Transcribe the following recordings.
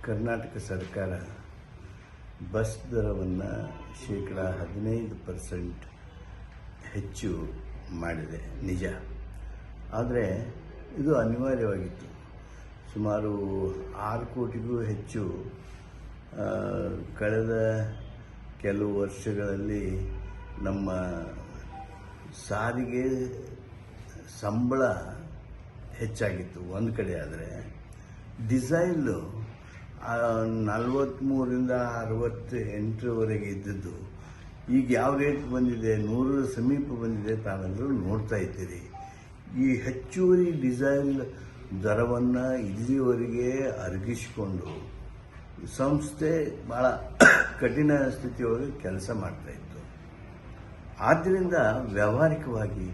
ಕರ್ನಾಟಕ ಸರ್ಕಾರ ಬಸ್ ದರವನ್ನು ಶೇಕಡ 15% ಹೆಚ್ಚು ಮಾಡಿದೆ, ನಿಜ. ಆದರೆ ಇದು ಅನಿವಾರ್ಯವಾಗಿತ್ತು. ಸುಮಾರು 6 ಕೋಟಿಗೂ ಹೆಚ್ಚು ಕಳೆದ ಕೆಲವು ವರ್ಷಗಳಲ್ಲಿ ನಮ್ಮ ಸಾರಿಗೆ ಸಂಬಳ ಹೆಚ್ಚಾಗಿತ್ತು ಒಂದು ಕಡೆ. ಆದರೆ ಡಿಸೈಲು 43ರಿಂದ 68ವರೆಗೆ ಇದ್ದದ್ದು ಈಗ ಯಾವ ರೇಟ್ ಬಂದಿದೆ, 100 ಸಮೀಪ ಬಂದಿದೆ, ತಾವೆಲ್ಲರೂ ನೋಡ್ತಾ ಇದ್ದೀರಿ. ಈ ಹೆಚ್ಚುವರಿ ಡಿಸೈಲ್ ದರವನ್ನು ಇಲ್ಲಿಯವರೆಗೆ ಅರಗಿಸಿಕೊಂಡು ಸಂಸ್ಥೆ ಭಾಳ ಕಠಿಣ ಸ್ಥಿತಿಯೊಳಗೆ ಕೆಲಸ ಮಾಡ್ತಾಯಿತ್ತು. ಆದ್ದರಿಂದ ವ್ಯಾವಹಾರಿಕವಾಗಿ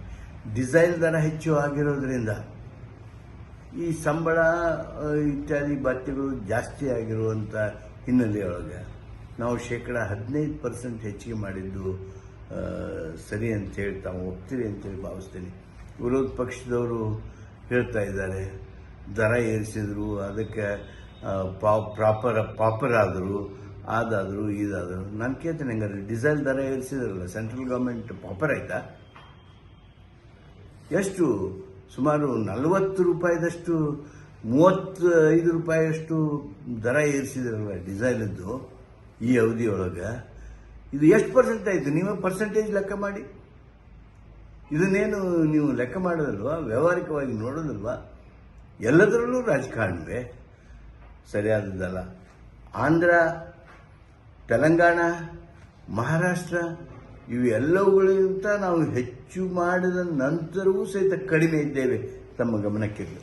ಡಿಸೈಲ್ ದರ ಹೆಚ್ಚು ಆಗಿರೋದ್ರಿಂದ ಈ ಸಂಬಳ ಇತ್ಯಾದಿ ಭತ್ಯೆಗಳು ಜಾಸ್ತಿ ಆಗಿರುವಂಥ ಹಿನ್ನೆಲೆಯೊಳಗೆ ನಾವು ಶೇಕಡ 15% ಹೆಚ್ಚಿಗೆ ಮಾಡಿದ್ದು ಸರಿ ಅಂತೇಳಿ ತಾವು ಒಪ್ತೀರಿ ಅಂತೇಳಿ ಭಾವಿಸ್ತೀನಿ. ವಿರೋಧ ಪಕ್ಷದವರು ಹೇಳ್ತಾ ಇದ್ದಾರೆ, ದರ ಏರಿಸಿದ್ರು, ಅದಕ್ಕೆ ಪಾಪರ್ ಆದರು, ಅದಾದರು ಇದಾದರು. ನಾನು ಕೇಳ್ತೇನೆ, ಹಂಗಾರೆ ಡಿಸೈಲ್ ದರ ಏರಿಸಿದ್ರಲ್ಲ, ಸೆಂಟ್ರಲ್ ಗೌರ್ಮೆಂಟ್ ಪಾಪರ್ ಆಯ್ತಾ? ಎಷ್ಟು? ಸುಮಾರು 40 ರೂಪಾಯಿದಷ್ಟು, 35 ರೂಪಾಯಿಯಷ್ಟು ದರ ಏರಿಸಿದ್ರಲ್ಲ ಡಿಸೈಲದ್ದು ಈ ಅವಧಿಯೊಳಗೆ. ಇದು ಎಷ್ಟು ಪರ್ಸೆಂಟ್ ಆಯಿತು? ನೀವೇ ಪರ್ಸೆಂಟೇಜ್ ಲೆಕ್ಕ ಮಾಡಿ. ಇದನ್ನೇನು ನೀವು ಲೆಕ್ಕ ಮಾಡೋದಲ್ವಾ? ವ್ಯಾವಹಾರಿಕವಾಗಿ ನೋಡೋದಲ್ವಾ? ಎಲ್ಲದರಲ್ಲೂ ರಾಜಕಾರಣವೇ ಸರಿಯಾದದ್ದಲ್ಲ. ಆಂಧ್ರ, ತೆಲಂಗಾಣ, ಮಹಾರಾಷ್ಟ್ರ ಇವೆಲ್ಲವುಗಳಿಗಿಂತ ನಾವು ಹೆಚ್ಚು ಮಾಡಿದ ನಂತರವೂ ಸಹಿತ ಕಡಿಮೆ ಇದ್ದೇವೆ. ತಮ್ಮ ಗಮನಕ್ಕಿರಲಿ.